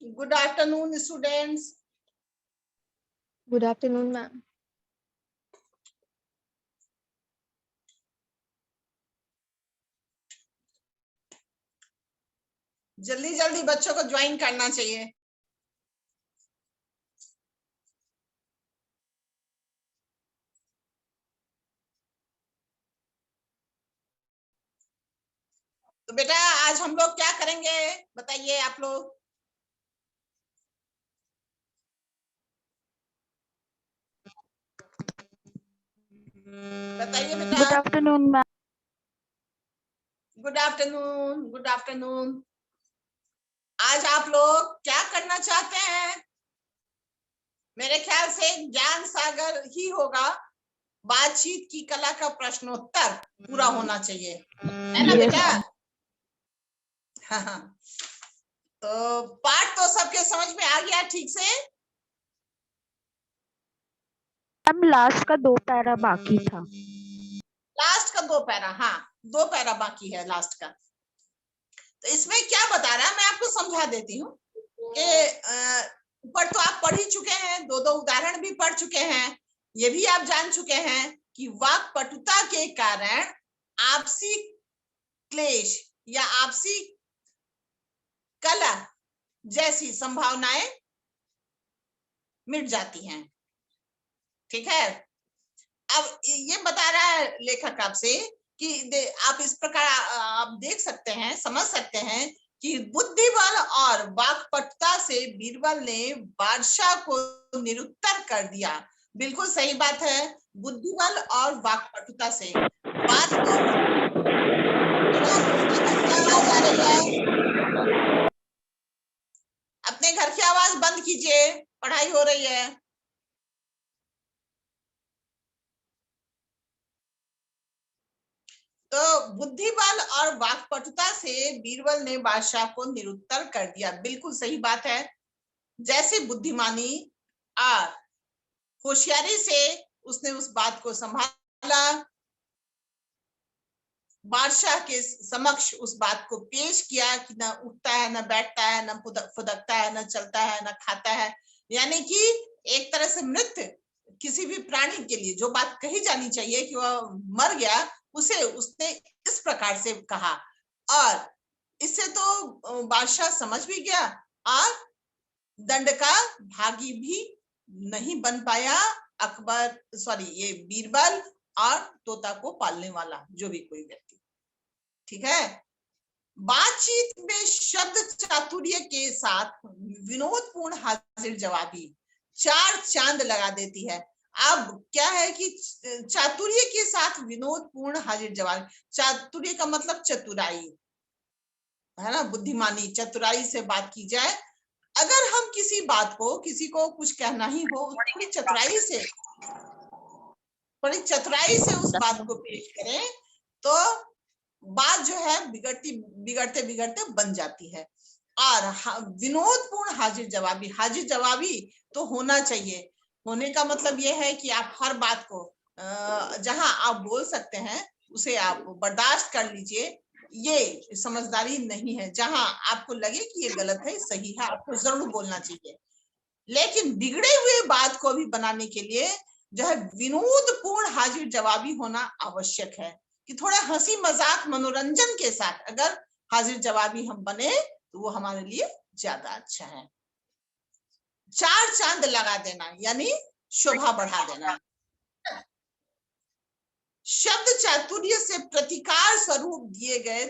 Good afternoon, students. Good afternoon, ma'am. जल्दी जल्दी बच्चों को ज्वाइन करना चाहिए। तो बेटा आज हम लोग क्या करेंगे बताइए आप लोग। बताइए बेटा। Good afternoon ma'am. Good afternoon, good afternoon. आज आप लोग क्या करना चाहते हैं? मेरे ख्याल से ज्ञान सागर ही होगा। बातचीत की कला का प्रश्नोत्तर पूरा होना चाहिए, है ना बेटा? हाँ। तो पाठ तो सबके समझ में आ गया ठीक से? मैम लास्ट का 2 पैरा बाकी था। लास्ट का 2 पैरा, हाँ 2 पैरा बाकी है लास्ट का। तो इसमें क्या बता रहा है मैं आपको समझा देती हूँ कि ऊपर तो आप पढ़ ही चुके हैं, 2 उदाहरण भी पढ़ चुके हैं। ये भी आप जान चुके हैं कि वाक्पटुता के कारण आपसी क्लेश या आपसी कलह जैसी संभावनाएं मिट जाती हैं। ठीक है, अब ये बता रहा है लेखक आपसे कि आप इस प्रकार आप देख सकते हैं, समझ सकते हैं कि बुद्धि बल और वाक्पटुता से बीरबल ने बादशाह को निरुत्तर कर दिया। बिल्कुल सही बात है, बुद्धि बल और वाक्पटुता से। बात को अपने घर की आवाज बंद कीजिए, पढ़ाई हो रही है। तो बुद्धि बल और वाक्पटुता से बीरबल ने बादशाह को निरुत्तर कर दिया। बिल्कुल सही बात है। जैसे बुद्धिमानी और होशियारी से उसने उस बात को संभाला, बादशाह के समक्ष उस बात को पेश किया कि न उठता है, न बैठता है, न फुदकता है, न चलता है, न खाता है। यानी कि एक तरह से मृत किसी भी प्राणी के लिए जो बात कही जानी चाहिए कि वह मर गया, उसे उसने इस प्रकार से कहा और इससे तो बादशाह समझ भी गया और दंड का भागी भी नहीं बन पाया। अकबर ये बीरबल और तोता को पालने वाला जो भी कोई व्यक्ति। ठीक है, बातचीत में शब्द चातुर्य के साथ विनोदपूर्ण हाजिर जवाबी 4 चांद लगा देती है। अब क्या है कि चातुर्य के साथ विनोदपूर्ण हाजिर जवाबी, चातुर्य का मतलब चतुराई है ना, बुद्धिमानी, चतुराई से बात की जाए। अगर हम किसी बात को, किसी को कुछ कहना ही हो, थोड़ी चतुराई से उस बात को पेश करें तो बात जो है बिगड़ते बिगड़ते बन जाती है। और विनोदपूर्ण हाजिर जवाबी तो होना चाहिए। होने का मतलब यह है कि आप हर बात को जहां आप बोल सकते हैं उसे आप बर्दाश्त कर लीजिए। ये समझदारी नहीं है। जहां आपको लगे कि ये गलत है, सही है, आपको जरूर बोलना चाहिए। लेकिन बिगड़े हुए बात को भी बनाने के लिए जो है विनोदपूर्ण हाजिर जवाबी होना आवश्यक है कि थोड़ा हंसी मजाक मनोरंजन के साथ अगर हाजिर जवाबी हम बने तो वो हमारे लिए ज्यादा अच्छा है। 4 चांद लगा देना यानी शोभा बढ़ा देना। शब्द चातुर्य से प्रतिकार स्वरूप दिए गए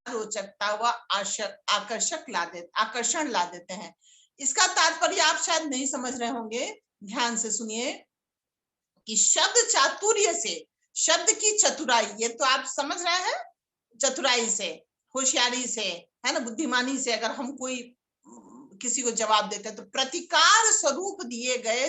रोचकता व आकर्षण ला देते हैं। इसका तात्पर्य आप शायद नहीं समझ रहे होंगे, ध्यान से सुनिए कि शब्द चातुर्य से, शब्द की चतुराई, ये तो आप समझ रहे हैं, चतुराई से, होशियारी से, है ना, बुद्धिमानी से अगर हम कोई किसी को जवाब देते हैं तो प्रतिकार स्वरूप दिए गए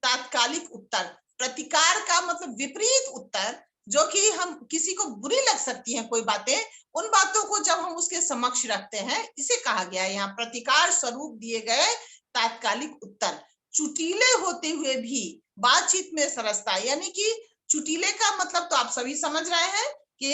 तात्कालिक उत्तर। प्रतिकार का मतलब विपरीत उत्तर, जो कि हम किसी को बुरी लग सकती हैं कोई बातें, उन बातों को जब हम उसके समक्ष रखते हैं, इसे कहा गया है यहाँ प्रतिकार स्वरूप दिए गए तात्कालिक उत्तर। चुटीले होते हुए भी बातचीत में सरसता, यानी कि चुटीले का मतलब तो आप सभी समझ रहे हैं कि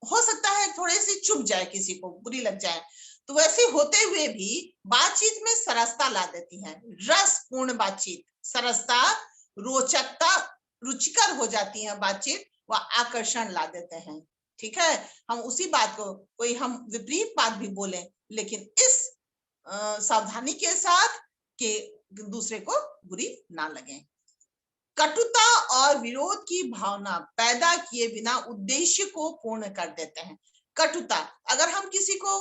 हो सकता है थोड़ी सी चुभ जाए, किसी को बुरी लग जाए, तो वैसे होते हुए भी बातचीत में सरसता ला देती है। रसपूर्ण बातचीत, सरसता, रोचकता, रुचिकर हो जाती है बातचीत, व आकर्षण ला देते हैं। ठीक है, हम उसी बात को, कोई हम विपरीत बात भी बोले, लेकिन इस सावधानी के साथ कि दूसरे को बुरी ना लगे। कटुता और विरोध की भावना पैदा किए बिना उद्देश्य को पूर्ण कर देते हैं। कटुता, अगर हम किसी को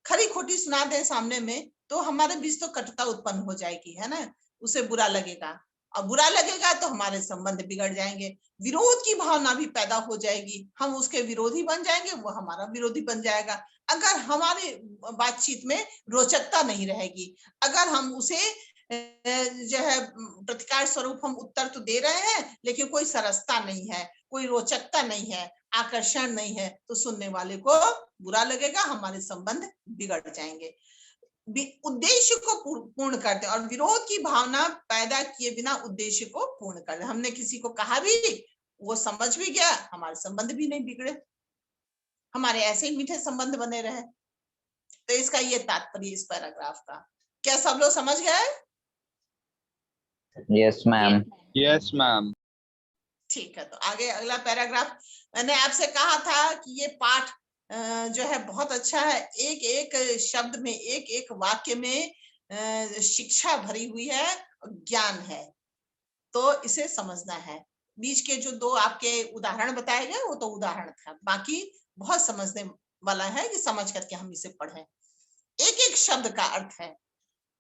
खरी खोटी सुना दें सामने में, तो हमारे बीच तो कटुता उत्पन्न हो जाएगी, है ना, उसे बुरा लगेगा, और बुरा लगेगा तो हमारे संबंध बिगड़ जाएंगे। विरोध की भावना भी पैदा हो जाएगी, हम उसके विरोधी बन जाएंगे, वो हमारा विरोधी बन जाएगा। अगर हमारे बातचीत में रोचकता नहीं रहेगी, अगर हम उसे जो है प्रतिकार स्वरूप हम उत्तर तो दे रहे हैं, लेकिन कोई सरसता नहीं है, कोई रोचकता नहीं है, आकर्षण नहीं है, तो सुनने वाले को बुरा लगेगा, हमारे संबंध बिगड़ जाएंगे। उद्देश्य को पूर्ण करते हैं, और विरोध की भावना पैदा किए बिना उद्देश्य को पूर्ण करते। हमने किसी को कहा भी, वो समझ भी गया, हमारे संबंध भी नहीं बिगड़े, हमारे ऐसे ही मीठे संबंध बने रहे। तो इसका ये तात्पर्य इस पैराग्राफ का। क्या सब लोग समझ गए? Yes ma'am. Yes ma'am. ठीक है, तो आगे अगला पैराग्राफ। मैंने आपसे कहा था कि ये पाठ जो है बहुत अच्छा है, एक एक शब्द में, एक एक वाक्य में शिक्षा भरी हुई है, ज्ञान है, तो इसे समझना है। बीच के जो दो आपके उदाहरण बताए गए, वो तो उदाहरण था, बाकी बहुत समझने वाला है, कि समझ करके हम इसे पढ़ें। एक एक शब्द का अर्थ है।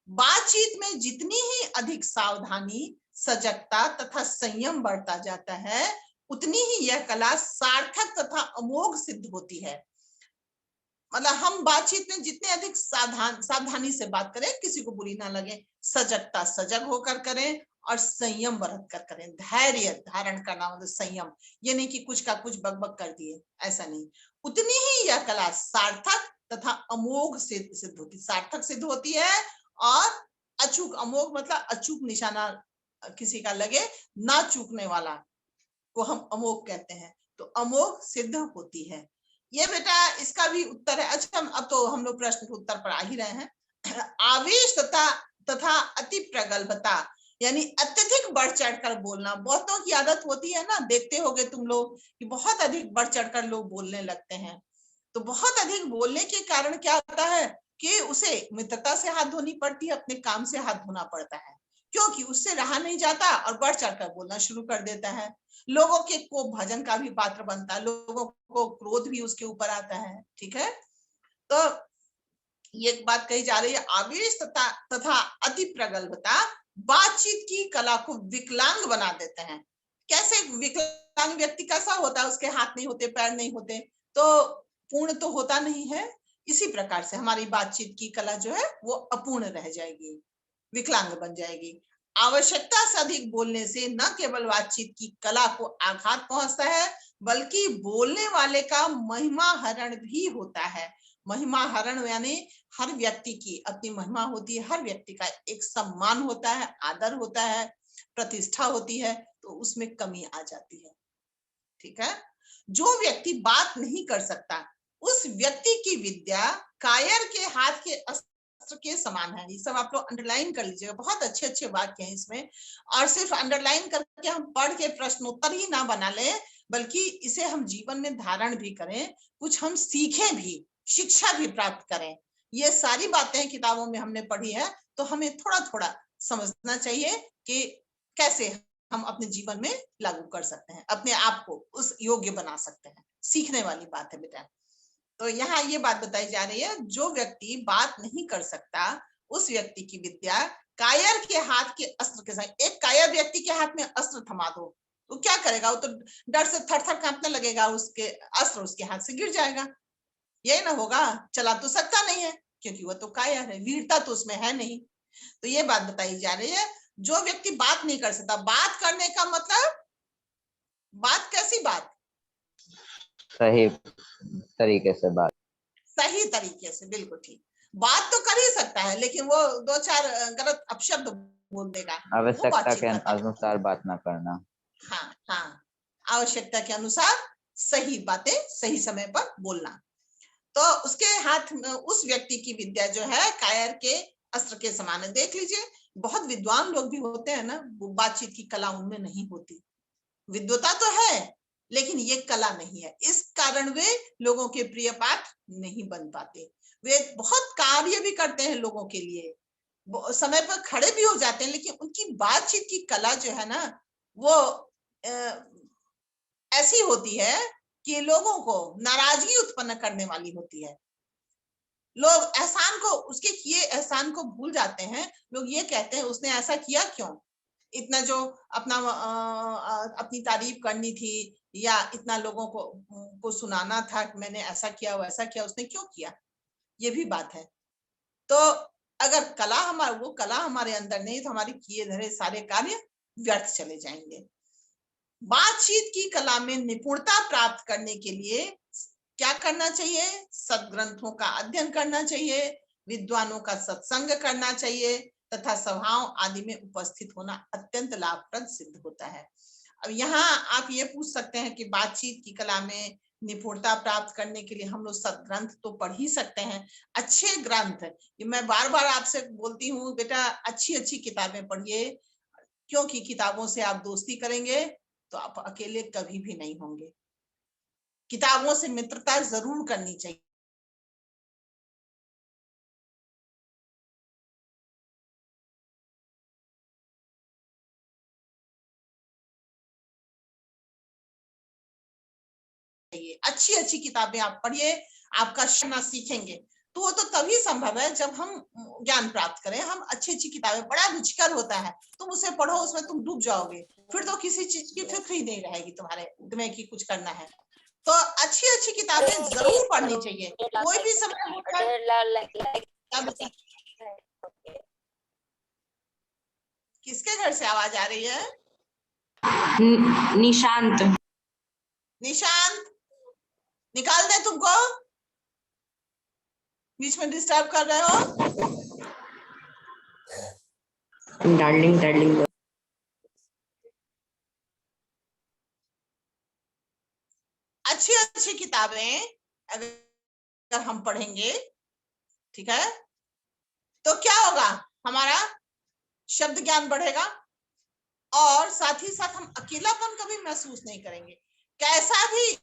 बातचीत में जितनी ही अधिक सावधानी, सजगता तथा संयम बढ़ता जाता है, उतनी ही यह कला सार्थक तथा अमोघ सिद्ध होती है। मतलब हम बातचीत में जितने अधिक सावधानी से बात करें, किसी को बुरी ना लगे, सजगता, सजग होकर करें, और संयम बरत कर करें। धैर्य धारण करना मतलब संयम, ये नहीं कि कुछ का कुछ बकबक कर दिए, ऐसा नहीं। उतनी ही यह कला सार्थक तथा अमोघ सिद्ध होती, सार्थक सिद्ध होती है, और अचूक, अमोघ मतलब अचूक निशाना किसी का लगे, ना चूकने वाला को हम अमोघ कहते हैं, तो अमोघ सिद्ध होती है। ये बेटा इसका भी उत्तर है। अच्छा, अब तो हम लोग प्रश्न के उत्तर पर आ ही रहे हैं। आवेश तथा अति प्रगल्भता, यानी अत्यधिक बढ़ चढ़कर बोलना। बहुतों की आदत होती है ना, देखते होगे तुम लोग कि बहुत अधिक बढ़ चढ़कर लोग बोलने लगते हैं। तो बहुत अधिक बोलने के कारण क्या होता है कि उसे मित्रता से हाथ धोनी पड़ती है, अपने काम से हाथ धोना पड़ता है, क्योंकि उससे रहा नहीं जाता और बढ़ चढ़कर बोलना शुरू कर देता है। लोगों के कोप भजन का भी पात्र बनता है, लोगों को क्रोध भी उसके ऊपर आता है। ठीक है, तो ये बात कही जा रही है, आवेश तथा अति प्रगल्भता बातचीत की कला को विकलांग बना देते हैं। कैसे विकलांग व्यक्ति कैसा होता है? उसके हाथ नहीं होते, पैर नहीं होते, तो पूर्ण तो होता नहीं है। इसी प्रकार से हमारी बातचीत की कला जो है वो अपूर्ण रह जाएगी, विकलांग बन जाएगी। आवश्यकता से अधिक बोलने से न केवल बातचीत की कला को आघात पहुंचता है, बल्कि बोलने वाले का महिमा हरण भी होता है। महिमा हरण यानी हर व्यक्ति की अपनी महिमा होती है, हर व्यक्ति का एक सम्मान होता है, आदर होता है, प्रतिष्ठा होती है, तो उसमें कमी आ जाती है। ठीक है, जो व्यक्ति बात नहीं कर सकता, उस व्यक्ति की विद्या कायर के हाथ के अस्त्र के समान है। ये सब आप लोग अंडरलाइन कर लीजिएगा, बहुत अच्छे अच्छे वाक्य हैं इसमें। और सिर्फ अंडरलाइन करके हम पढ़ के प्रश्नोत्तर ही ना बना लें, बल्कि इसे हम जीवन में धारण भी करें, कुछ हम सीखें भी, शिक्षा भी प्राप्त करें। ये सारी बातें किताबों में हमने पढ़ी है, तो हमें थोड़ा थोड़ा समझना चाहिए कि कैसे हम अपने जीवन में लागू कर सकते हैं, अपने आप को उस योग्य बना सकते हैं। सीखने वाली बात है बेटा। तो यहाँ ये बात बताई जा रही है, जो व्यक्ति बात नहीं कर सकता, उस व्यक्ति की विद्या कायर के हाथ के अस्त्र के साथ। एक कायर व्यक्ति के हाथ में अस्त्र थमा दो, तो क्या करेगा? वो तो डर से थर-थर कांपने लगेगा, उसके अस्त्र उसके हाथ से गिर जाएगा। यही ना होगा, चला तो सकता नहीं है, क्योंकि वो तो कायर है, वीरता तो उसमें है नहीं। तो ये बात बताई जा रही है, जो व्यक्ति बात नहीं कर सकता, बात करने का मतलब बात कैसी बात? सही तरीके से बात, सही तरीके से, बिल्कुल ठीक। बात तो कर ही सकता है, लेकिन वो दो चार गलत अपशब्द बोल देगा, आवश्यकता के अनुसार बात ना करना। हाँ हाँ, आवश्यकता के अनुसार सही बातें सही समय पर बोलना। तो उसके हाथ में उस व्यक्ति की विद्या जो है कायर के अस्त्र के समान है। देख लीजिए, बहुत विद्वान लोग भी होते हैं ना, वो बातचीत की कला उनमें नहीं होती। विद्वता तो है लेकिन ये कला नहीं है, इस कारण वे लोगों के प्रिय पात्र नहीं बन पाते। वे बहुत कार्य भी करते हैं लोगों के लिए, समय पर खड़े भी हो जाते हैं, लेकिन उनकी बातचीत की कला जो है ना वो ऐसी होती है कि लोगों को नाराजगी उत्पन्न करने वाली होती है। लोग एहसान को, उसके किए एहसान को भूल जाते हैं। लोग ये कहते हैं उसने ऐसा किया क्यों, इतना जो अपनी तारीफ करनी थी या इतना लोगों को सुनाना था कि मैंने ऐसा किया वैसा किया, उसने क्यों किया, ये भी बात है। तो अगर वो कला हमारे अंदर नहीं तो हमारे किए धरे सारे कार्य व्यर्थ चले जाएंगे। बातचीत की कला में निपुणता प्राप्त करने के लिए क्या करना चाहिए? सद्ग्रंथों का अध्ययन करना चाहिए, विद्वानों का सत्संग करना चाहिए तथा सभाओं आदि में उपस्थित होना अत्यंत लाभप्रद सिद्ध होता है। अब यहाँ आप ये पूछ सकते हैं कि बातचीत की कला में निपुणता प्राप्त करने के लिए हम लोग सद्ग्रंथ तो पढ़ ही सकते हैं, अच्छे ग्रंथ। मैं बार बार आपसे बोलती हूँ बेटा, अच्छी अच्छी किताबें पढ़िए, क्योंकि किताबों से आप दोस्ती करेंगे तो आप अकेले कभी भी नहीं होंगे। किताबों से मित्रता जरूर करनी चाहिए। अच्छी अच्छी किताबें आप पढ़िए, आपका शब्द सीखेंगे तो वो तो तभी संभव है जब हम ज्ञान प्राप्त करें। हम अच्छी अच्छी किताबें, बड़ा रुचिकर होता है, तुम उसे पढ़ो, उसमें तुम डूब जाओगे, फिर तो किसी चीज की फिक्र ही नहीं रहेगी तुम्हारे तुम्हें कि कुछ करना है। तो अच्छी अच्छी किताबें जरूर पढ़नी चाहिए, कोई भी समय होकर। किसके घर से आवाज आ रही है? निशांत। निशांत, निकाल दे तुमको, बीच में डिस्टर्ब कर रहे हो। Darling darling. अच्छी अच्छी किताबें अगर हम पढ़ेंगे, ठीक है, तो क्या होगा, हमारा शब्द ज्ञान बढ़ेगा और साथ ही साथ हम अकेलापन कभी महसूस नहीं करेंगे। कैसा भी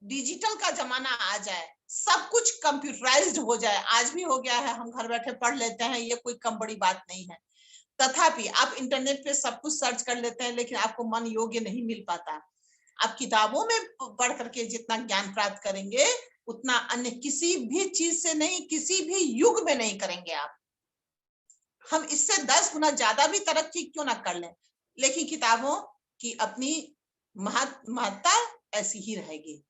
डिजिटल का जमाना आ जाए, सब कुछ कंप्यूटराइज्ड हो जाए, आज भी हो गया है, हम घर बैठे पढ़ लेते हैं, ये कोई कम बड़ी बात नहीं है। तथापि आप इंटरनेट पे सब कुछ सर्च कर लेते हैं, लेकिन आपको मन योग्य नहीं मिल पाता। आप किताबों में पढ़ करके जितना ज्ञान प्राप्त करेंगे उतना अन्य किसी भी चीज से नहीं, किसी भी युग में नहीं करेंगे आप। हम इससे 10 गुना ज्यादा भी तरक्की क्यों ना कर लें, लेकिन किताबों की अपनी महत्ता ऐसी ही रहेगी।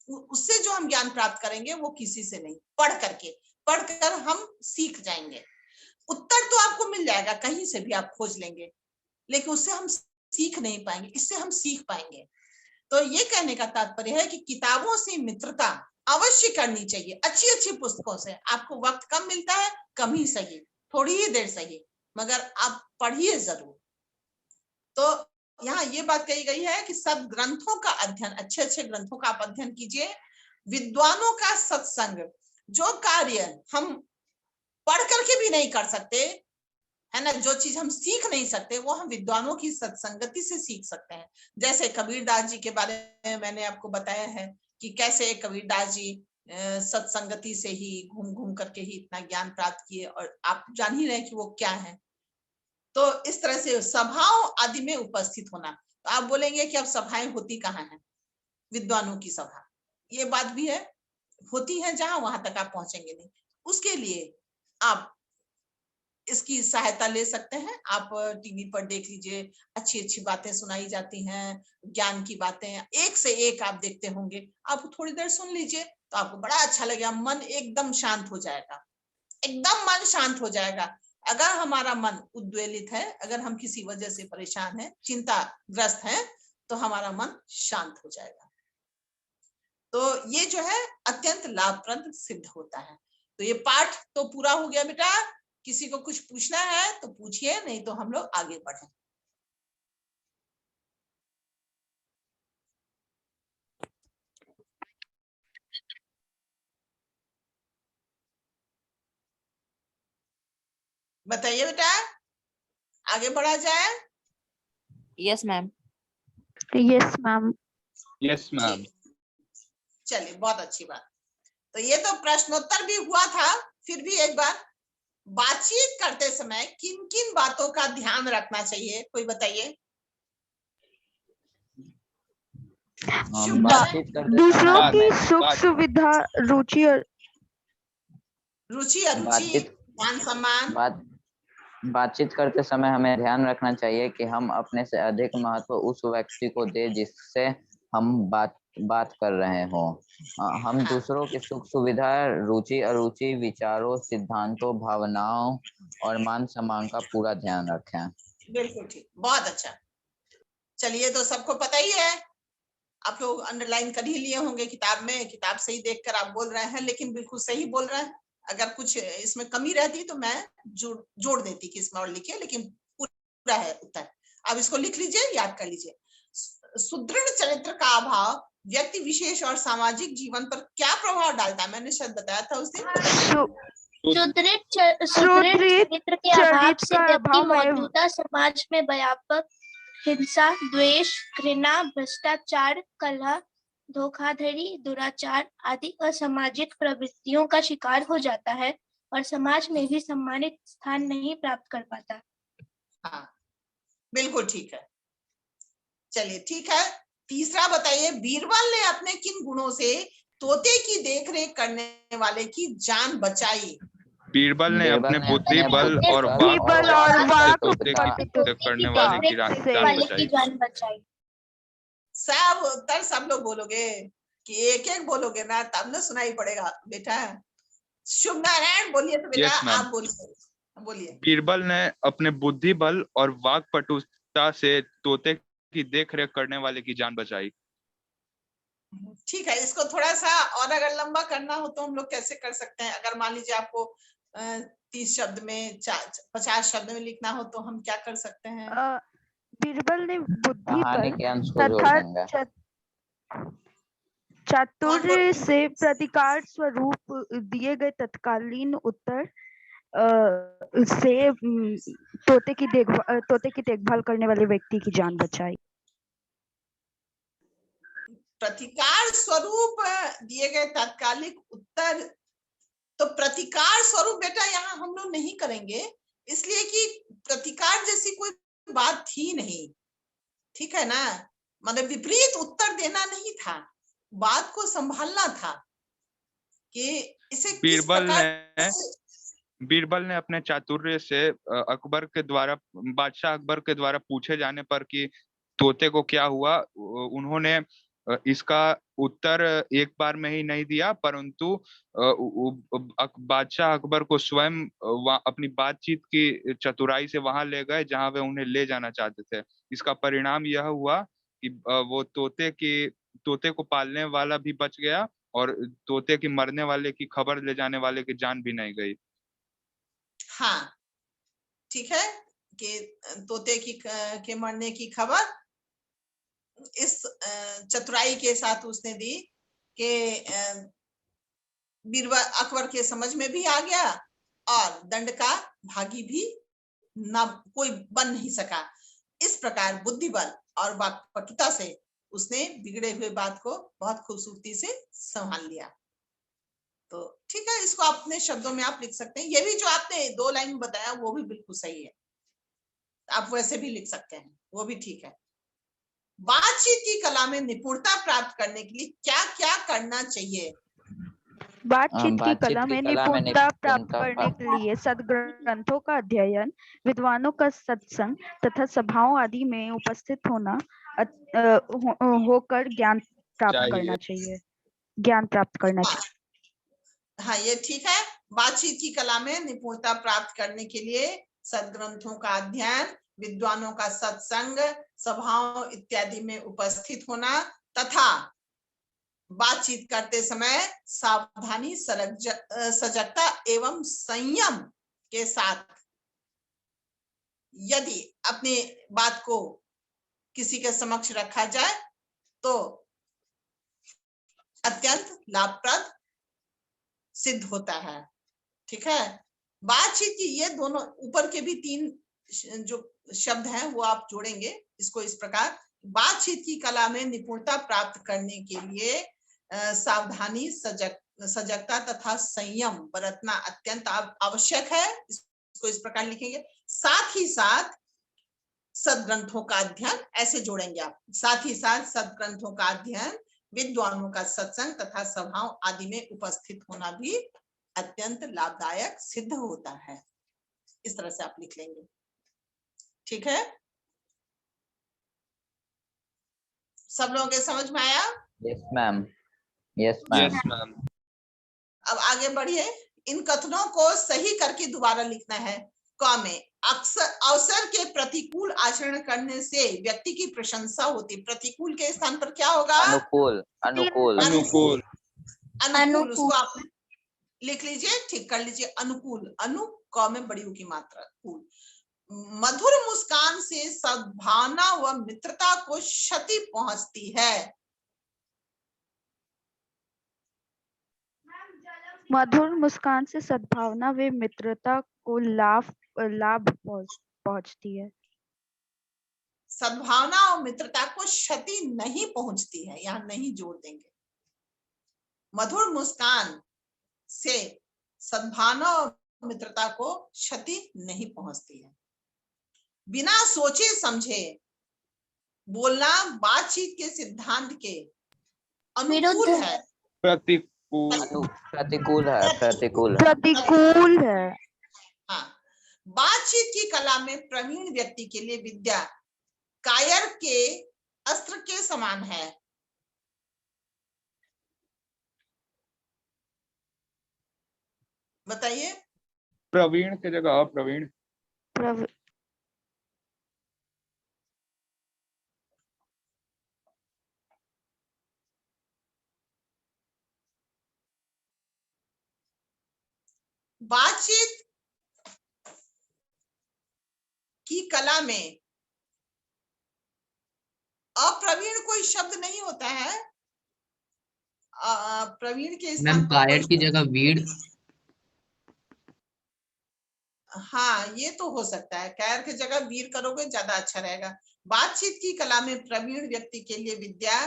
उससे जो हम ज्ञान प्राप्त करेंगे वो किसी से नहीं, पढ़कर हम सीख जाएंगे। उत्तर तो आपको मिल जाएगा, कहीं से भी आप खोज लेंगे, लेकिन उससे हम सीख नहीं पाएंगे, इससे हम सीख पाएंगे। तो ये कहने का तात्पर्य है कि किताबों से मित्रता अवश्य करनी चाहिए, अच्छी अच्छी पुस्तकों से। आपको वक्त कम मिलता है, कम ही सही, थोड़ी ही देर सही, मगर आप पढ़िए जरूर। तो यहाँ ये बात कही गई है कि सब ग्रंथों का अध्ययन, अच्छे अच्छे ग्रंथों का आप अध्ययन कीजिए, विद्वानों का सत्संग। जो कार्य हम पढ़ करके भी नहीं कर सकते है ना, जो चीज हम सीख नहीं सकते वो हम विद्वानों की सत्संगति से सीख सकते हैं। जैसे कबीरदास जी के बारे में मैंने आपको बताया है कि कैसे कबीरदास जी सत्संगति से ही घूम घूम करके ही इतना ज्ञान प्राप्त किए, और आप जान ही रहे कि वो क्या है। तो इस तरह से सभाओं आदि में उपस्थित होना। तो आप बोलेंगे कि अब सभाएं होती कहाँ हैं? विद्वानों की सभा, ये बात भी है, होती है जहां, वहां तक आप पहुंचेंगे नहीं। उसके लिए आप इसकी सहायता ले सकते हैं। आप टीवी पर देख लीजिए, अच्छी अच्छी बातें सुनाई जाती हैं, ज्ञान की बातें एक से एक आप देखते होंगे। आप थोड़ी देर सुन लीजिए तो आपको बड़ा अच्छा लगेगा, मन एकदम शांत हो जाएगा, एकदम मन शांत हो जाएगा। अगर हमारा मन उद्वेलित है, अगर हम किसी वजह से परेशान हैं, चिंताग्रस्त हैं, तो हमारा मन शांत हो जाएगा। तो ये जो है अत्यंत लाभप्रद सिद्ध होता है। तो ये पाठ तो पूरा हो गया बेटा। किसी को कुछ पूछना है तो पूछिए, नहीं तो हम लोग आगे बढ़ें। बताइए बेटा, आगे बढ़ा जाए। Yes ma'am. Yes ma'am. Yes ma'am. चलिए, बहुत अच्छी बात। तो ये तो प्रश्नोत्तर भी हुआ था, फिर भी एक बार, बातचीत करते समय किन किन बातों का ध्यान रखना चाहिए, कोई बताइए। शुभ बातचीत करते दूसरों समय की हमें सुख सुविधा, रुचि और रुचि, अरुचि, बातचीत मान सम्मान। बातचीत करते समय हमें ध्यान रखना चाहिए कि हम अपने से अधिक महत्व उस व्यक्ति को दे जिससे हम बात कर रहे हों। हम हाँ। दूसरों की सुख सुविधा, रुचि अरुचि, विचारों, सिद्धांतों, भावनाओं और मान सम्मान का पूरा ध्यान रखें। बिल्कुल ठीक, बहुत अच्छा। चलिए, तो सबको पता ही है, आप लोग अंडरलाइन कर ही लिए होंगे किताब में, किताब से ही देखकर आप बोल रहे हैं, लेकिन बिल्कुल सही बोल रहे हैं। अगर कुछ इसमें कमी रहती तो मैं जोड़ देती कि इसमें और लिखिए, लेकिन पूरा है उत्तर। अब इसको लिख लीजिए, याद कर लीजिए। सुदृढ़ चरित्र का अभाव व्यक्ति विशेष और सामाजिक जीवन पर क्या प्रभाव डालता है? मैंने शायद बताया था उस दिन, सुदृढ़ चरित्र के अभाव से व्यक्ति मौजूदा समाज में व्यापक हिंसा, द्वेष, घृणा, भ्रष्टाचार, कलह, धोखाधड़ी, दुराचार आदि असामाजिक प्रवृत्तियों का शिकार हो जाता है और समाज में भी सम्मानित स्थान नहीं प्राप्त कर पाता। हाँ, बिल्कुल ठीक है। चलिए, ठीक है। तीसरा बताइए, बीरबल ने अपने किन गुणों से तोते की देखरेख करने वाले की जान बचाई? बीरबल ने अपने बुद्धि बल और वाक तोते की करने वाले की जान बचाई। सब उत्तर सब लोग बोलोगे कि एक एक बोलोगे ना, तब ना सुनाई पड़ेगा बेटा। शुभ नारायण बोलिए तो बेटा। Yes, आप बोलिए। बीरबल ने अपने बुद्धि बल और वाक पटुता से तोते की देखरेख करने वाले की जान बचाई। ठीक है, इसको थोड़ा सा और अगर लंबा करना हो तो हम लोग कैसे कर सकते हैं? अगर मान लीजिए आपको 30 शब्द में 50 शब्द में लिखना हो तो हम क्या कर सकते हैं? बीरबल ने बुद्धि कहानी बल के अंश को जोड़ देंगे। चातुर्य से प्रतिकार स्वरूप दिए गए तत्कालीन उत्तर से तोते की देखभाल करने वाले व्यक्ति की जान बचाई। प्रतिकार स्वरूप दिए गए तात्कालिक उत्तर, तो प्रतिकार स्वरूप बेटा यहाँ हम लोग नहीं करेंगे, इसलिए कि प्रतिकार जैसी कोई बात थी नहीं, ठीक है ना। मतलब विपरीत उत्तर देना नहीं था, बात को संभालना था कि इसे किस प्रकार। बीरबल ने अपने चातुर्य से अकबर के द्वारा, बादशाह अकबर के द्वारा पूछे जाने पर कि तोते को क्या हुआ, उन्होंने इसका उत्तर एक बार में ही नहीं दिया, परंतु बादशाह अकबर को स्वयं अपनी बातचीत की चतुराई से वहां ले गए जहां वे उन्हें ले जाना चाहते थे। इसका परिणाम यह हुआ कि वो तोते को पालने वाला भी बच गया और तोते की मरने वाले की खबर ले जाने वाले की जान भी नहीं गई। हाँ, ठीक है कि तोते के मरने की खबर इस चतुराई के साथ उसने दी कि बीरबल अकबर के समझ में भी आ गया और दंड का भागी भी न कोई बन नहीं सका। इस प्रकार बुद्धि बल और वाक्पटुता से उसने बिगड़े हुए बात को बहुत खूबसूरती से संभाल लिया। तो ठीक है, इसको अपने शब्दों में आप लिख सकते हैं। ये भी जो आपने 2 लाइन बताया वो भी बिल्कुल सही है, आप वैसे भी लिख सकते हैं, वो भी ठीक है। बातचीत की कला में निपुणता प्राप्त करने के लिए क्या क्या करना चाहिए? बातचीत की कला में निपुणता प्राप्त करने के लिए सद्ग्रंथों का अध्ययन, विद्वानों का सत्संग तथा सभाओं आदि में उपस्थित होकर ज्ञान प्राप्त करना चाहिए। हाँ, ये ठीक है। बातचीत की कला में निपुणता प्राप्त करने के लिए सद्ग्रंथों का अध्ययन, विद्वानों का सत्संग, सभाओं इत्यादि में उपस्थित होना तथा बातचीत करते समय सावधानी, सजगता एवं संयम के साथ यदि अपनी बात को किसी के समक्ष रखा जाए तो अत्यंत लाभप्रद सिद्ध होता है। ठीक है, बातचीत की ये दोनों ऊपर के भी 3 जो शब्द हैं वो आप जोड़ेंगे इसको इस प्रकार। बातचीत की कला में निपुणता प्राप्त करने के लिए सावधानी, सजगता तथा संयम बरतना अत्यंत आवश्यक है। इसको इस प्रकार लिखेंगे। साथ ही साथ सदग्रंथों का अध्ययन, ऐसे जोड़ेंगे आप। साथ ही साथ सदग्रंथों का अध्ययन, विद्वानों का सत्संग तथा सभाओं आदि में उपस्थित होना भी अत्यंत लाभदायक सिद्ध होता है। इस तरह से आप लिख लेंगे। ठीक है, सब लोगों के समझ में आया? Yes ma'am, yes ma'am. Yes ma'am. अब आगे बढ़िए। इन कथनों को सही करके दोबारा लिखना है। क में अक्सर अवसर के प्रतिकूल आचरण करने से व्यक्ति की प्रशंसा होती। प्रतिकूल के स्थान पर क्या होगा? अनुकूल, अनुकूल, अनुकूल, अनुकूल। उसको आप लिख लीजिए, ठीक कर लीजिए। अनुकूल, अनु क में बड़ी ऊ की मात्रा, कूल। मधुर मुस्कान से सद्भावना व मित्रता को क्षति पहुंचती है। मधुर मुस्कान से सद्भावना व मित्रता को लाभ पहुंचती है। सद्भावना और मित्रता को क्षति नहीं पहुंचती है, यहाँ नहीं जोड़ देंगे। मधुर मुस्कान से सद्भावना और मित्रता को क्षति नहीं पहुंचती है। बिना सोचे समझे बोलना बातचीत के सिद्धांत के अनुकूल है। प्रतिकूल है, प्रतिकूल है। हाँ, बातचीत की कला में प्रवीण व्यक्ति के लिए विद्या कायर के अस्त्र के समान है। बताइए। प्रवीण की जगह अप्रवीण। बातचीत की कला में अप्रवीण कोई शब्द नहीं होता है। प्रवीण के स्थान मैम कायर की जगह वीर। हाँ, ये तो हो सकता है। कायर की जगह वीर करोगे ज्यादा अच्छा रहेगा। बातचीत की कला में प्रवीण व्यक्ति के लिए विद्या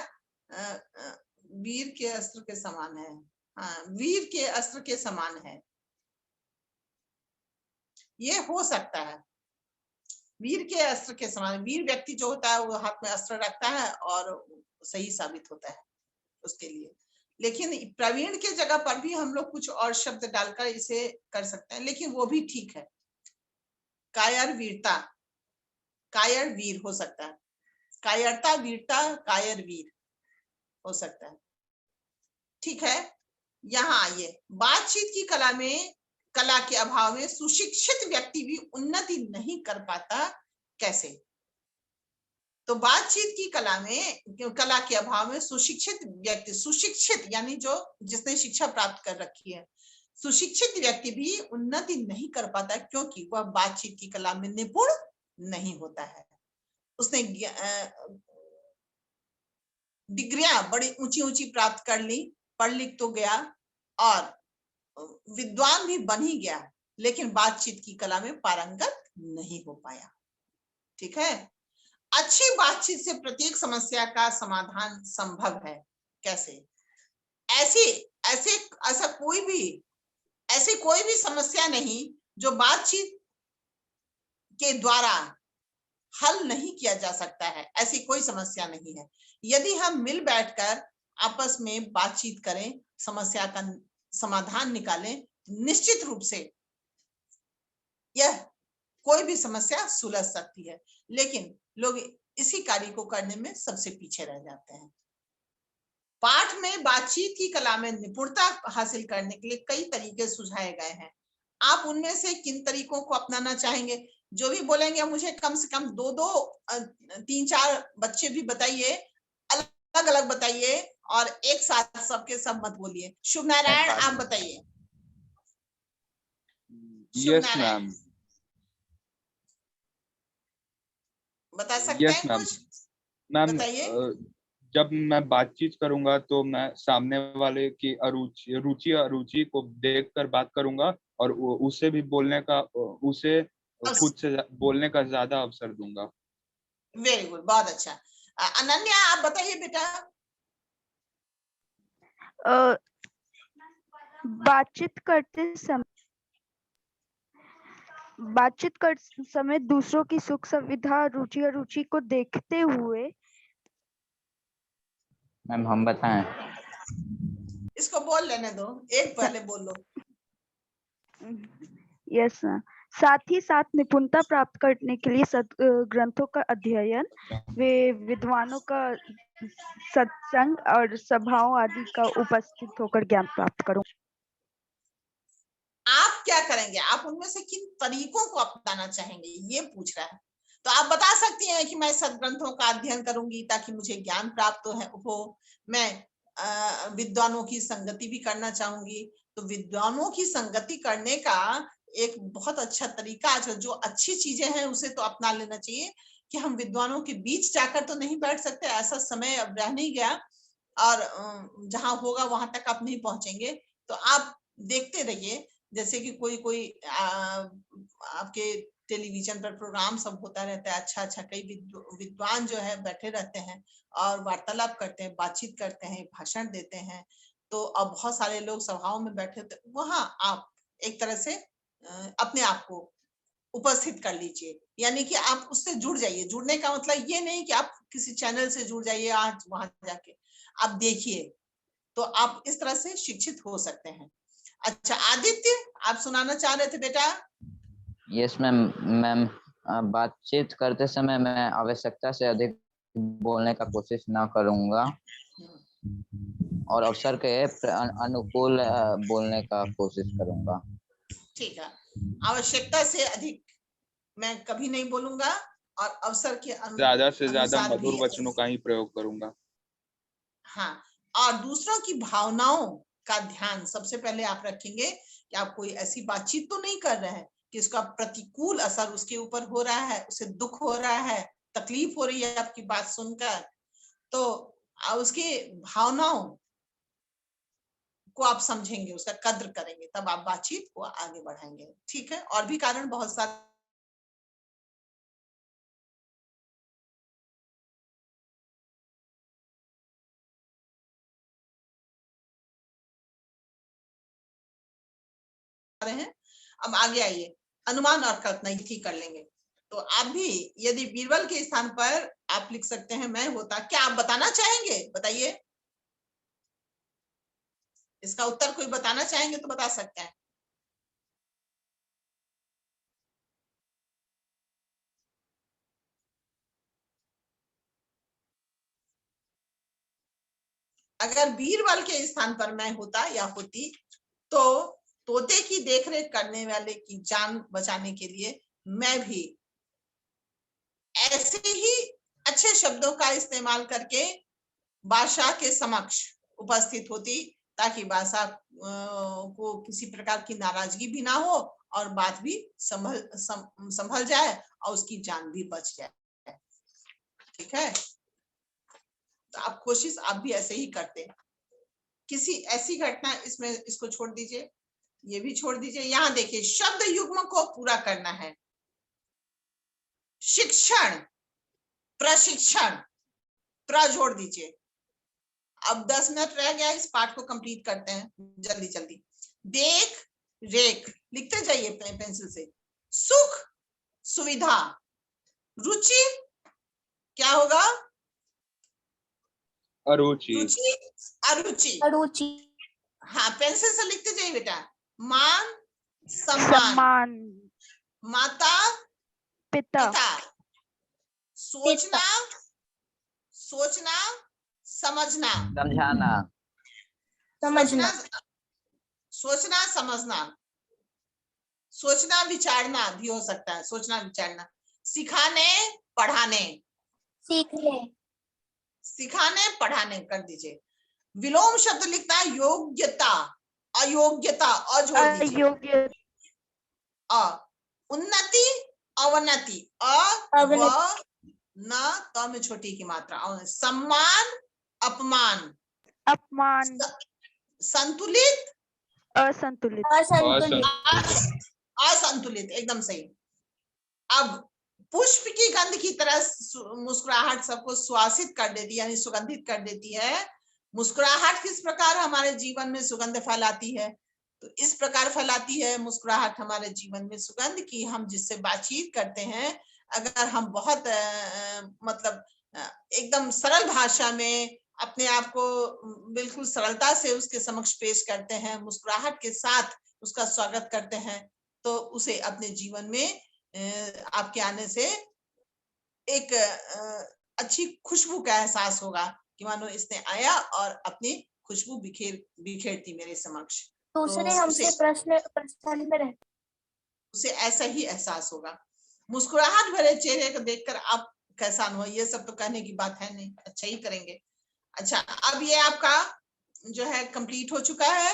वीर के अस्त्र के समान है। हाँ, वीर के अस्त्र के समान है, ये हो सकता है। वीर के अस्त्र के समान, वीर व्यक्ति जो होता है वो हाथ में अस्त्र रखता है और सही साबित होता है उसके लिए। लेकिन प्रवीण के जगह पर भी हम लोग कुछ और शब्द डालकर इसे कर सकते हैं, लेकिन वो भी ठीक है। कायर वीरता, कायर वीर हो सकता है। कायरता वीरता, कायर वीर हो सकता है। ठीक है, यहाँ आइए। बातचीत की कला के अभाव में सुशिक्षित व्यक्ति भी उन्नति नहीं कर पाता। कैसे? तो बातचीत की कला के अभाव में सुशिक्षित व्यक्ति, सुशिक्षित यानी जो जिसने शिक्षा प्राप्त कर रखी है, सुशिक्षित व्यक्ति भी उन्नति नहीं कर पाता, क्योंकि वह बातचीत की कला में निपुण नहीं होता है। उसने डिग्रियां बड़ी ऊंची ऊंची प्राप्त कर ली, पढ़ लिख तो गया और विद्वान भी बन ही गया, लेकिन बातचीत की कला में पारंगत नहीं हो पाया। ठीक है, अच्छी बातचीत से प्रत्येक समस्या का समाधान संभव है। कैसे? ऐसी कोई भी समस्या नहीं जो बातचीत के द्वारा हल नहीं किया जा सकता है। ऐसी कोई समस्या नहीं है। यदि हम मिल बैठकर आपस में बातचीत करें, समस्या का समाधान निकालें, निश्चित रूप से यह कोई भी समस्या सुलझ सकती है। लेकिन लोग इसी कार्य को करने में सबसे पीछे रह जाते हैं। पाठ में बातचीत की कला में निपुणता हासिल करने के लिए कई तरीके सुझाए गए हैं। आप उनमें से किन तरीकों को अपनाना चाहेंगे? जो भी बोलेंगे मुझे कम से कम 2-2 3-4 बच्चे भी बताइए, अलग अलग बताइए और एक साथ सबके सब मत बोलिए। शुभ नारायण, आप बताइए। Yes ma'am. बता सकते हैं कुछ? मैम, बताइए। जब मैं बातचीत करूंगा तो मैं सामने वाले की रुचि को देखकर बात करूंगा और उसे भी उसे खुद से बोलने का ज्यादा अवसर दूंगा। वेरी गुड, बहुत अच्छा। अनन्या आप बताइए बेटा। बातचीत करते समय दूसरों की सुख सुविधा, रुचि अरुचि को देखते हुए। मैम हम बताएं? इसको बोल लेने दो, एक पहले बोल लो। Yes ma'am. साथ ही साथ निपुणता प्राप्त करने के लिए ग्रंथों का अध्ययन, वे विद्वानों का सत्संग और सभाओं आदि का उपस्थित होकर ज्ञान प्राप्त करूं। आप क्या करेंगे, आप उनमें से किन तरीकों को अपनाना चाहेंगे, ये पूछ रहा है। तो आप बता सकती हैं कि मैं सद्ग्रंथों का अध्ययन करूंगी ताकि मुझे ज्ञान प्राप्त हो, मैं विद्वानों की संगति भी करना चाहूंगी। तो विद्वानों की संगति करने का एक बहुत अच्छा तरीका, जो अच्छी चीजें हैं उसे तो अपना लेना चाहिए कि हम विद्वानों के बीच जाकर तो नहीं बैठ सकते, ऐसा समय अब रह नहीं गया, और जहां होगा वहां तक आप नहीं पहुंचेंगे। तो आप देखते रहिए, जैसे कि कोई आपके टेलीविजन पर प्रोग्राम सब होता रहता है, अच्छा कई विद्वान जो है बैठे रहते हैं और वार्तालाप करते हैं, बातचीत करते हैं, भाषण देते हैं। तो अब बहुत सारे लोग सभाओं में बैठे होते, वहां आप एक तरह से अपने आप को उपस्थित कर लीजिए, यानी कि आप उससे जुड़ जाइए। जुड़ने का मतलब ये नहीं कि आप किसी चैनल से जुड़ जाइए, आज वहां जाके आप देखिए, तो आप इस तरह से शिक्षित हो सकते हैं। अच्छा आदित्य, आप सुनाना चाह रहे थे बेटा? Yes ma'am. बातचीत करते समय मैं आवश्यकता से अधिक बोलने का कोशिश ना करूंगा और अवसर के अनुकूल बोलने का कोशिश करूंगा। ठीक है, आवश्यकता से अधिक मैं कभी नहीं बोलूंगा और अवसर के ज्यादा से ज्यादा अनुसार मधुर भी। वचनों का ही प्रयोग करूंगा। हाँ, और दूसरों की भावनाओं का ध्यान सबसे पहले आप रखेंगे कि आप कोई ऐसी बातचीत तो नहीं कर रहे हैं कि उसका प्रतिकूल असर उसके ऊपर हो रहा है, उसे दुख हो रहा है, तकलीफ हो रही है आपकी बात सुनकर, तो उसकी भावनाओं को आप समझेंगे, उसका कद्र करेंगे, तब आप बातचीत को आगे बढ़ाएंगे। ठीक है, और भी कारण बहुत सारे हैं। अब आगे आइए, अनुमान और कल्पना ही कर लेंगे। तो आप भी यदि बीरबल के स्थान पर आप लिख सकते हैं मैं होता, क्या आप बताना चाहेंगे? बताइए, इसका उत्तर कोई बताना चाहेंगे तो बता सकते हैं। अगर बीरबल के स्थान पर मैं होता या होती तो तोते की देखरेख करने वाले की जान बचाने के लिए मैं भी ऐसे ही अच्छे शब्दों का इस्तेमाल करके बादशाह के समक्ष उपस्थित होती, ताकि बादशाह को किसी प्रकार की नाराजगी भी ना हो और बात भी संभल जाए और उसकी जान भी बच जाए। ठीक है, तो आप कोशिश आप भी ऐसे ही करते। किसी ऐसी घटना, इसमें इसको छोड़ दीजिए, ये भी छोड़ दीजिए। यहाँ देखिए, शब्द युग्म को पूरा करना है। शिक्षण, प्रशिक्षण, जोड़ दीजिए। अब 10 मिनट रह गया, इस पाठ को कंप्लीट करते हैं जल्दी जल्दी। देख रेख लिखते जाइए पेंसिल से। सुख सुविधा, रुचि क्या होगा? अरुचि। रुचि अरुचि। अरुचि। हाँ, पेंसिल से लिखते जाइए बेटा। मान सम्मान, माता पिता, सोचना समझना, सोचना समझना, सोचना विचारना भी हो सकता है, सोचना विचारना। सिखाने पढ़ाने, सिखाने पढ़ाने कर दीजिए। विलोम शब्द लिखना है योग्यता, अयोग्यता, अजोड़ दीजिए। उन्नति अवनति, अ व न त में छोटी की मात्रा। सम्मान अपमान, अपमान, संतुलित, असंतुलित, असंतुलित, एकदम सही। अब पुष्प की गंध की तरह मुस्कुराहट सबको सुवासित कर देती है, यानी सुगंधित कर देती है। मुस्कुराहट किस प्रकार हमारे जीवन में सुगंध फैलाती है? तो इस प्रकार फैलाती है मुस्कुराहट हमारे जीवन में सुगंध की हम जिससे बातचीत करते हैं, अगर हम बहुत मतलब एकदम सरल भाषा में अपने आप को बिल्कुल सरलता से उसके समक्ष पेश करते हैं, मुस्कुराहट के साथ उसका स्वागत करते हैं, तो उसे अपने जीवन में आपके आने से एक अच्छी खुशबू का एहसास होगा कि मानो इसने आया और अपनी खुशबू बिखेरती मेरे समक्ष। दूसरे हमसे प्रश्न में रहते, उसे ऐसा ही एहसास होगा। मुस्कुराहट भरे चेहरे को देखकर आप कैसा अनुभव, ये सब तो कहने की बात है नहीं, अच्छा ही करेंगे। अच्छा, अब ये आपका जो है कंप्लीट हो चुका है।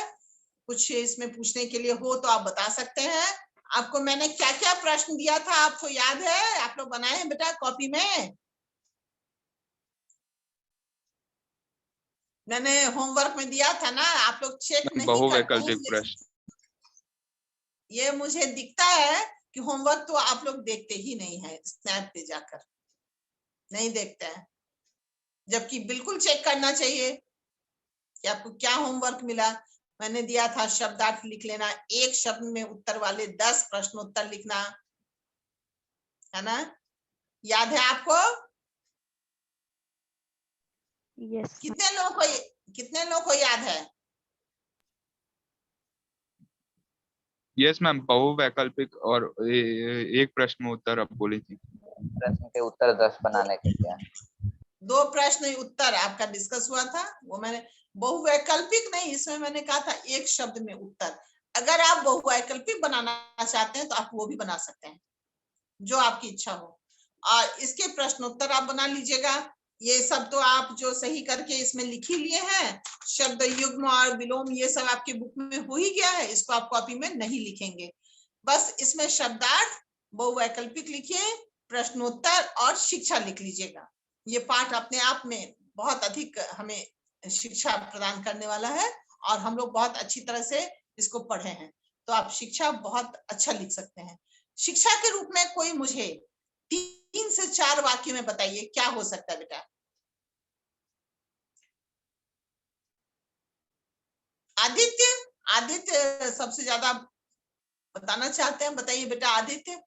कुछ इसमें पूछने के लिए हो तो आप बता सकते हैं। आपको मैंने क्या क्या प्रश्न दिया था आपको याद है? आप लोग बनाए हैं बेटा कॉपी में? मैंने होमवर्क में दिया था ना, आप लोग चेक नहीं बहुवैकल्पिक प्रश्न। ये मुझे दिखता है कि होमवर्क तो आप लोग देखते ही नहीं है, स्नैप पे जाकर नहीं देखते हैं, जबकि बिल्कुल चेक करना चाहिए कि आपको क्या होमवर्क मिला। मैंने दिया था शब्दार्थ लिख लेना, एक शब्द में उत्तर वाले 10 प्रश्न उत्तर लिखना, है ना? याद है आपको? यस। कितने लोगों को याद है? यस मैम, बहुवैकल्पिक और एक प्रश्न में उत्तर आप बोली थी। प्रश्न के उत्तर 10 बनाने के लिए 2 प्रश्न उत्तर आपका डिस्कस हुआ था, वो मैंने बहुवैकल्पिक नहीं, इसमें मैंने कहा था एक शब्द में उत्तर। अगर आप बहुवैकल्पिक बनाना चाहते हैं तो आप वो भी बना सकते हैं, जो आपकी इच्छा हो, और इसके प्रश्नोत्तर आप बना लीजिएगा। ये सब तो आप जो सही करके इसमें लिख ही लिए हैं, शब्द युग्म और विलोम ये सब आपके बुक में हो ही गया है, इसको आप कॉपी में नहीं लिखेंगे। बस इसमें शब्दार्थ, बहुवैकल्पिक लिखिए, प्रश्नोत्तर और शिक्षा लिख लीजिएगा। ये पाठ अपने आप में बहुत अधिक हमें शिक्षा प्रदान करने वाला है और हम लोग बहुत अच्छी तरह से इसको पढ़े हैं, तो आप शिक्षा बहुत अच्छा लिख सकते हैं। शिक्षा के रूप में कोई मुझे 3 से 4 वाक्य में बताइए क्या हो सकता है बेटा? आदित्य सबसे ज्यादा बताना चाहते हैं, बताइए बेटा आदित्य।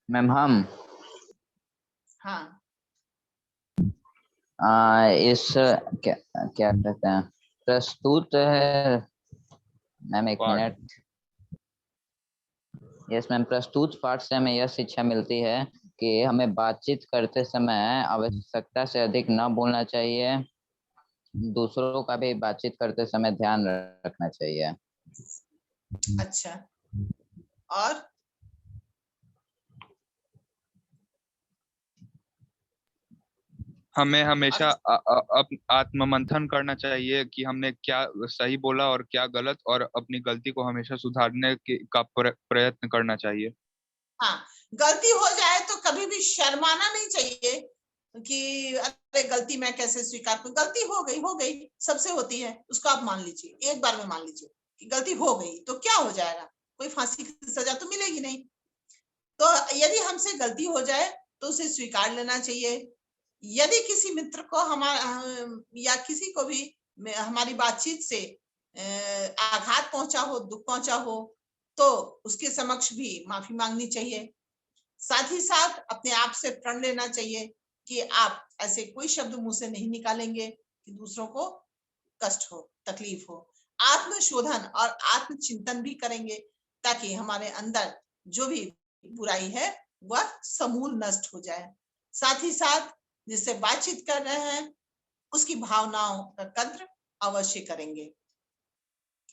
मैम हम हाँ, इस क्या कहते हैं, प्रस्तुत है मैम, एक मिनट। यस मैम, प्रस्तुत पाठ से हमें यह शिक्षा मिलती है कि हमें बातचीत करते समय आवश्यकता से अधिक न बोलना चाहिए, दूसरों का भी बातचीत करते समय ध्यान रखना चाहिए। अच्छा, और हमें हमेशा आत्ममंथन करना चाहिए कि हमने क्या सही बोला और क्या गलत, और अपनी गलती को हमेशा सुधारने का प्रयत्न करना चाहिए। हाँ, गलती हो जाए तो कभी भी शर्माना नहीं चाहिए कि अरे गलती मैं कैसे स्वीकार करूं। गलती हो गई, सबसे होती है, उसको आप मान लीजिए, एक बार में मान लीजिए कि गलती हो गई, तो क्या हो जाएगा, कोई फांसी की सजा तो मिलेगी नहीं। तो यदि हमसे गलती हो जाए तो उसे स्वीकार लेना चाहिए। यदि किसी मित्र को हमारा या किसी को भी हमारी बातचीत से आघात पहुंचा हो, दुख पहुंचा हो, तो उसके समक्ष भी माफी मांगनी चाहिए। साथ ही साथ अपने आप से प्रण लेना चाहिए कि आप ऐसे कोई शब्द मुंह से नहीं निकालेंगे कि दूसरों को कष्ट हो, तकलीफ हो। आत्मशोधन और आत्मचिंतन भी करेंगे ताकि हमारे अंदर जो भी बुराई है वह समूल नष्ट हो जाए। साथ ही साथ जिससे बातचीत कर रहे हैं उसकी भावनाओं का कद्र अवश्य करेंगे।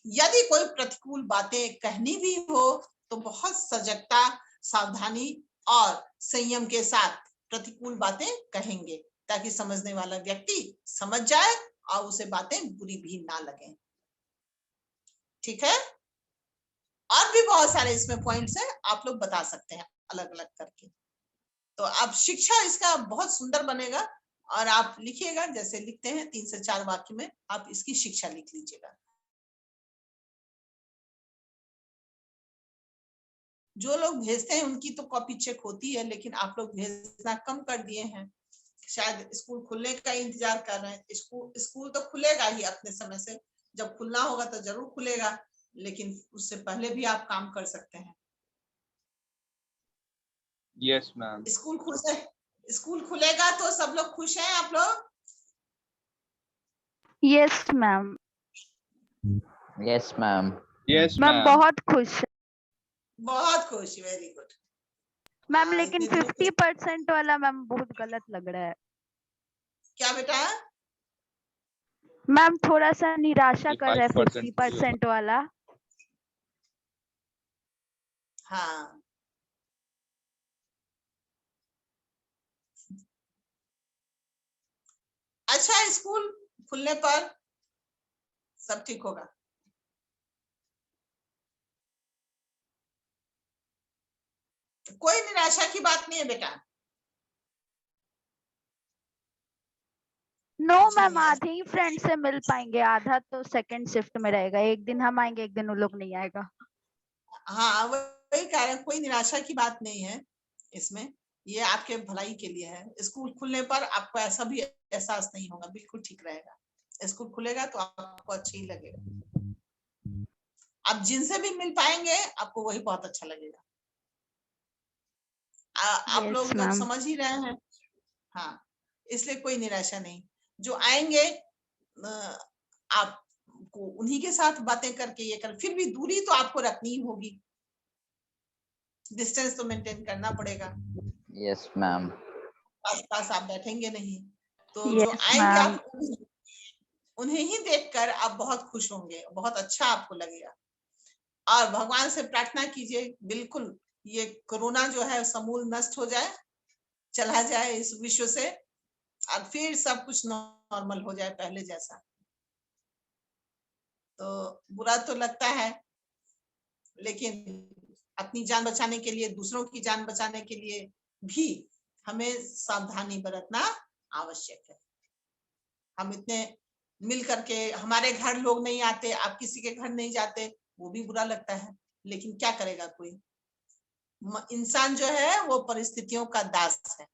यदि कोई प्रतिकूल बातें कहनी भी हो तो बहुत सजगता, सावधानी और संयम के साथ प्रतिकूल बातें कहेंगे ताकि समझने वाला व्यक्ति समझ जाए और उसे बातें बुरी भी ना लगे। ठीक है? और भी बहुत सारे इसमें पॉइंट्स हैं, आप लोग बता सकते हैं अलग अलग करके। तो अब शिक्षा इसका बहुत सुंदर बनेगा, और आप लिखिएगा जैसे लिखते हैं 3 से 4 वाक्य में आप इसकी शिक्षा लिख लीजिएगा। जो लोग भेजते हैं उनकी तो कॉपी चेक होती है, लेकिन आप लोग भेजना कम कर दिए हैं, शायद स्कूल खुलने का इंतजार कर रहे हैं। स्कूल तो खुलेगा ही अपने समय से, जब खुलना होगा तो जरूर खुलेगा, लेकिन उससे पहले भी आप काम कर सकते हैं। Yes ma'am. स्कूल खुलेगा तो सब लोग खुश हैं आप लोग? Yes ma'am. Yes ma'am. Yes ma'am ma'am. बहुत खुश। बहुत खुश, वेरी गुड मैम लेकिन इतने दिनों 50% वाला मैम बहुत गलत लग रहा है। क्या बेटा? मैम थोड़ा सा निराशा कर रहा है 55% 50% वाला। हाँ, अच्छा, स्कूल खुलने पर सब ठीक होगा। कोई निराशा की बात नहीं है बेटा। नो कुछ मैम, नहीं है। आधे ही फ्रेंड से मिल पाएंगे, आधा तो सेकंड शिफ्ट में रहेगा। एक दिन हम आएंगे, एक दिन वो लोग नहीं आएगा। हाँ, वही कह रहे हैं, कोई निराशा की बात नहीं है इसमें, ये आपके भलाई के लिए है। स्कूल खुलने पर आपको ऐसा भी एहसास नहीं होगा, बिल्कुल ठीक रहेगा। स्कूल खुलेगा तो आपको अच्छा ही लगेगा। आप जिनसे भी मिल पाएंगे आपको वही बहुत अच्छा लगेगा। आप Yes, लोग जब ma'am. समझ ही रहे हैं, हाँ, इसलिए कोई निराशा नहीं। जो आएंगे आपको उन्हीं के साथ बातें करके ये कर, फिर भी दूरी तो आपको रखनी ही होगी, डिस्टेंस तो मेंटेन करना पड़ेगा। Yes ma'am. आस-पास आप बैठेंगे नहीं, तो Yes, जो आएंगे ma'am. आप उन्हें ही देखकर आप बहुत खुश होंगे, बहुत अच्छा आपको लगेगा। और भगवान से प्रार्थना कीजिए, बिल्कुल ये कोरोना जो है समूल नष्ट हो जाए, चला जाए इस विश्व से, और फिर सब कुछ नॉर्मल हो जाए पहले जैसा। तो बुरा तो लगता है, लेकिन अपनी जान बचाने के लिए, दूसरों की जान बचाने के लिए भी हमें सावधानी बरतना आवश्यक है। हम इतने मिल करके, हमारे घर लोग नहीं आते, आप किसी के घर नहीं जाते, वो भी बुरा लगता है, लेकिन क्या करेगा कोई। इंसान जो है वो परिस्थितियों का दास है।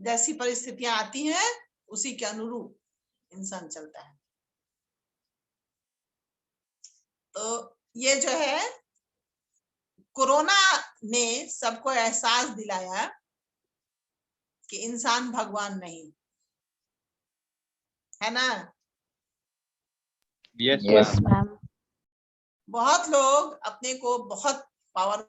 जैसी परिस्थितियां आती हैं उसी के अनुरूप इंसान चलता है। तो ये जो है कोरोना ने सबको एहसास दिलाया कि इंसान भगवान नहीं है ना। Yes Yes, ma'am. ma'am. बहुत लोग अपने को बहुत पावर